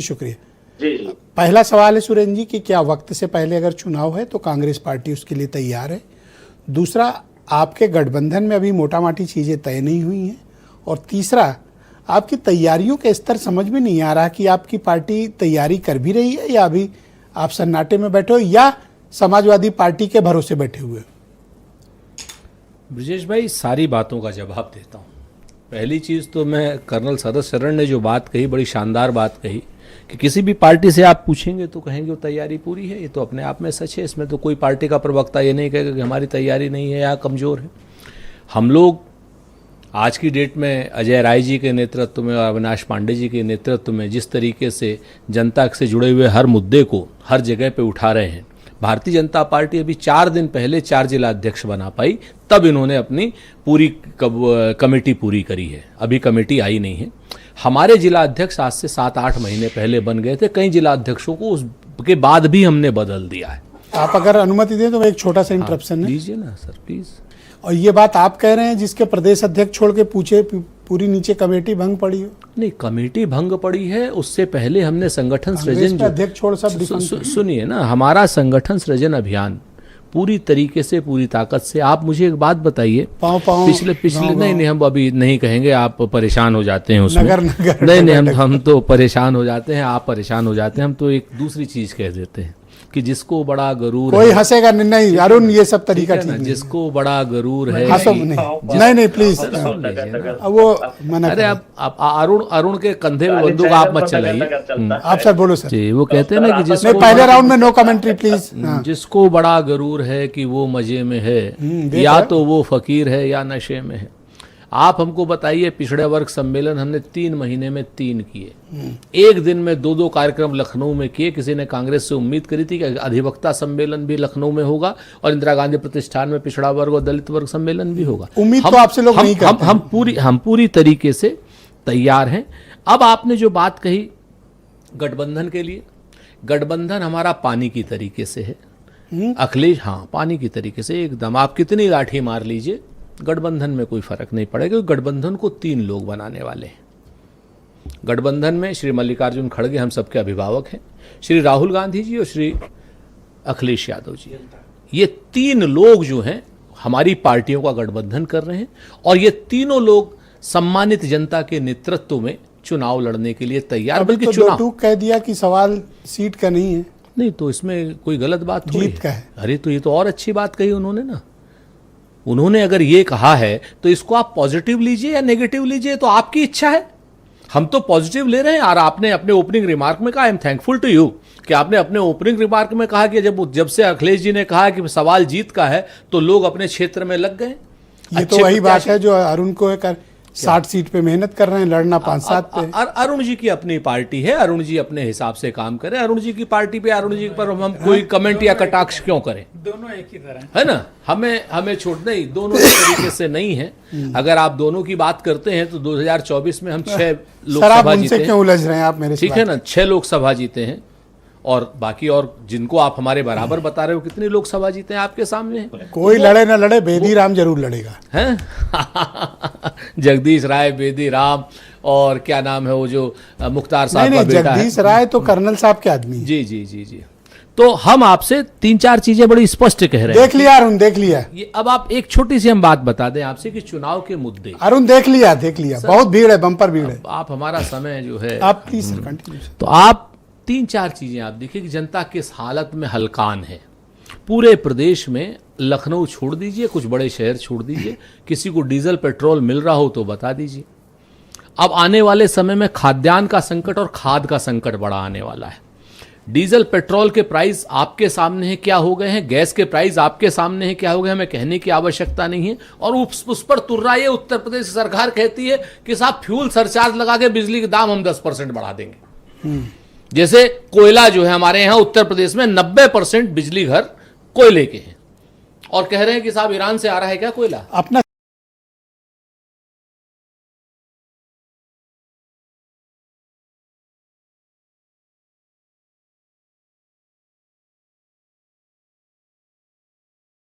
शुक्रिया। जी जी। पहला सवाल है सुरेंद्र जी कि क्या वक्त से पहले अगर चुनाव है तो कांग्रेस पार्टी उसके लिए तैयार है? दूसरा, आपके गठबंधन में अभी मोटा माटी चीज़ें तय नहीं हुई हैं। और तीसरा, आपकी तैयारियों के स्तर समझ में नहीं आ रहा कि आपकी पार्टी तैयारी कर भी रही है या अभी आप सन्नाटे में बैठे हो या समाजवादी पार्टी के भरोसे बैठे हुए हो? ब्रजेश भाई, सारी बातों का जवाब देता हूँ। पहली चीज़ तो मैं कर्नल शरद शरण ने जो बात कही, बड़ी शानदार बात कही कि किसी भी पार्टी से आप पूछेंगे तो कहेंगे वो तैयारी पूरी है। ये तो अपने आप में सच है। इसमें तो कोई पार्टी का प्रवक्ता ये नहीं कहेगा कि हमारी तैयारी नहीं है या कमज़ोर है। हम लोग आज की डेट में अजय राय जी के नेतृत्व में और अविनाश पांडे जी के नेतृत्व में जिस तरीके से जनता से जुड़े हुए हर मुद्दे को हर जगह पे उठा रहे हैं, भारतीय जनता पार्टी अभी 4 दिन पहले 4 जिला अध्यक्ष बना पाई, तब इन्होंने अपनी पूरी कमेटी पूरी करी है। अभी कमेटी आई नहीं है। हमारे जिला अध्यक्ष आज से 7-8 महीने पहले बन गए थे। कई जिला अध्यक्षों को उसके बाद भी हमने बदल दिया है। आप अगर अनुमति दें तो एक छोटा सा इंटरप्शन है। लीजिए ना सर, प्लीज़। और ये बात आप कह रहे हैं जिसके प्रदेश अध्यक्ष छोड़ के पूछे पूरी नीचे कमेटी भंग पड़ी हो? नहीं, कमेटी भंग पड़ी है। उससे पहले हमने संगठन सृजन अध्यक्ष छोड़ सब सुनिए ना, हमारा संगठन सृजन अभियान पूरी तरीके से, पूरी ताकत से। आप मुझे एक बात बताइए, पिछले नहीं, हम अभी नहीं कहेंगे, आप परेशान हो जाते हैं उसमें। नगर, नहीं, हम तो परेशान हो जाते हैं, आप परेशान हो जाते हैं। हम तो एक दूसरी चीज कह देते हैं कि जिसको बड़ा गरूर कोई हंसेगा नहीं अरुण, ये सब तरीका ठीक नहीं। जिसको बड़ा गरूर है, नहीं प्लीज, वो अरे आप अरुण के कंधे में बंदूक आप मत चलाइए। आप सर बोलो सर जी। वो कहते हैं ना कि जिसको पहले राउंड में नो कमेंट्री प्लीज। जिसको बड़ा गरूर है कि वो मजे में है, या तो वो फकीर है या नशे में है। आप हमको बताइए, पिछड़े वर्ग सम्मेलन हमने 3 महीने में 3 किए। एक दिन में 2-2 कार्यक्रम लखनऊ में किए। किसी ने कांग्रेस से उम्मीद करी थी कि अधिवक्ता सम्मेलन भी लखनऊ में होगा और इंदिरा गांधी प्रतिष्ठान में पिछड़ा वर्ग और दलित वर्ग सम्मेलन भी होगा। उम्मीद तो आपसे लोग नहीं करते। हम पूरी तरीके से तैयार हैं। अब आपने जो बात कही गठबंधन के लिए, गठबंधन हमारा पानी की तरीके से है अखिलेश। हाँ, पानी की तरीके से एकदम। आप कितनी लाठी मार लीजिए, गठबंधन में कोई फर्क नहीं पड़ेगा। गठबंधन को 3 लोग बनाने वाले हैं। गठबंधन में श्री मल्लिकार्जुन खड़गे हम सबके अभिभावक हैं, श्री राहुल गांधी जी और श्री अखिलेश यादव जी। ये 3 लोग जो हैं हमारी पार्टियों का गठबंधन कर रहे हैं और ये तीनों लोग सम्मानित जनता के नेतृत्व में चुनाव लड़ने के लिए तैयार। बल्कि तो चुनाव कह दिया कि सवाल सीट का नहीं है। नहीं, तो इसमें कोई गलत बात जीत का है। अरे तो ये तो और अच्छी बात कही उन्होंने ना। उन्होंने अगर ये कहा है तो इसको आप पॉजिटिव लीजिए या नेगेटिव लीजिए, तो आपकी इच्छा है। हम तो पॉजिटिव ले रहे हैं। और आपने अपने ओपनिंग रिमार्क में कहा, I am thankful to you, कि आपने अपने ओपनिंग रिमार्क में कहा कि जब से अखिलेश जी ने कहा कि सवाल जीत का है तो लोग अपने क्षेत्र में लग गए। ये तो वही बात है जो अरुण को है 60 सीट पे मेहनत कर रहे हैं, लड़ना 5-7 पे। अरुण जी की अपनी पार्टी है, अरुण जी अपने हिसाब से काम करें। अरुण जी की पार्टी पे, अरुण जी पर हम कोई कमेंट या कटाक्ष क्यों करें? दोनों एक ही तरह है ना। हमें छोड़ नहीं, दोनों एक तरीके से नहीं है। अगर आप दोनों की बात करते हैं तो 2024 में हम 6 लोकसभा जीते हैं। क्यों उलझ रहे हैं आप मेरे? ठीक है ना, 6 लोकसभा जीते हैं और बाकी और जिनको आप हमारे बराबर बता रहे हो कितनी लोकसभा जीते हैं आपके सामने है। कोई लड़े ना लड़े, बेदी राम जरूर लड़ेगा। हैं? जगदीश राय, बेदी राम और क्या नाम है वो जो मुख्तार साहब का बेटा है। जगदीश राय तो कर्नल साहब के आदमी। जी जी जी जी। तो हम आपसे 3-4 चीजें बड़ी स्पष्ट कह रहे हैं। देख लिया अरुण, देख लिया। ये अब आप एक छोटी सी हम बात बता दें आपसे कि चुनाव के मुद्दे। अरुण देख लिया बहुत भीड़ है, बम्पर भीड़ है। आप हमारा समय जो है आप प्लीज कंटिन्यू। तो आप 3-4 चीजें आप देखिए कि जनता किस हालत में हलकान है। पूरे प्रदेश में लखनऊ छोड़ दीजिए, कुछ बड़े शहर छोड़ दीजिए, किसी को डीजल पेट्रोल मिल रहा हो तो बता दीजिए। अब आने वाले समय में खाद्यान्न का संकट और खाद का संकट बड़ा आने वाला है। डीजल पेट्रोल के प्राइस आपके सामने है क्या हो गए हैं, गैस के प्राइस आपके सामने है क्या हो गए, हमें कहने की आवश्यकता नहीं है। और उस पर तुर्रा ये उत्तर प्रदेश सरकार कहती है कि साहब फ्यूल सरचार्ज लगा के बिजली के दाम हम 10% बढ़ा देंगे। जैसे कोयला जो है हमारे यहाँ उत्तर प्रदेश में 90% बिजली घर कोयले के हैं और कह रहे हैं कि साहब ईरान से आ रहा है क्या कोयला अपना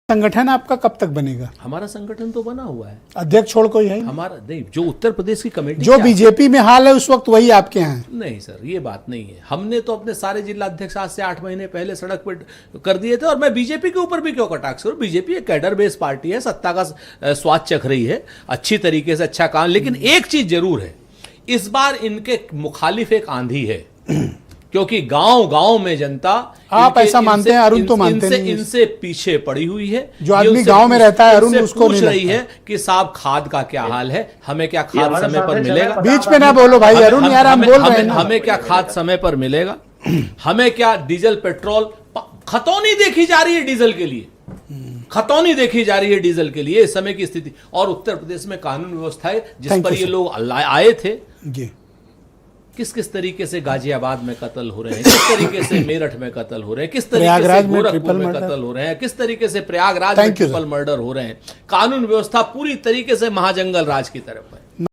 संगठन आपका कब तक बनेगा? हमारा संगठन तो बना हुआ है, अध्यक्ष छोड़ कोई है ही नहीं। हमारा नहीं, जो उत्तर प्रदेश की कमेटी जो बीजेपी में हाल है उस वक्त वही आपके यहाँ है। नहीं सर, ये बात नहीं है। हमने तो अपने सारे जिला अध्यक्ष आज से 8 महीने पहले सड़क पर कर दिए थे, और मैं बीजेपी के ऊपर भी क्यों कटाक्ष करूं? बीजेपी एक कैडर बेस्ड पार्टी है, सत्ता का स्वाद चख रही है अच्छी तरीके से, अच्छा काम। लेकिन एक चीज जरूर है, इस बार इनके मुखालिफ एक आंधी है, क्योंकि गांव-गांव में जनता आप ऐसा मानते हैं? अरुण तो मानते नहीं। इनसे पीछे पड़ी हुई है। जो आदमी गांव में रहता है अरुण उसको पूछ रही है कि साहब खाद का क्या हाल है, हमें क्या खाद समय पर मिलेगा? बीच में ना बोलो भाई अरुण, यार हम बोल रहे हैं। हमें क्या खाद समय पर मिलेगा? हमें क्या डीजल पेट्रोल, खतौनी देखी जा रही है डीजल के लिए, खतौनी देखी जा रही है डीजल के लिए इस समय की स्थिति। और उत्तर प्रदेश में कानून व्यवस्था है जिस पर ये लोग आए थे जी, किस किस तरीके से गाजियाबाद में कत्ल हो रहे हैं, किस तरीके से मेरठ में कत्ल हो रहे हैं, किस तरीके से गोरखपुर में कत्ल हो रहे हैं, किस तरीके से प्रयागराज में ट्रिपल मर्डर हो रहे हैं। कानून व्यवस्था पूरी तरीके से महाजंगल राज की तरफ है।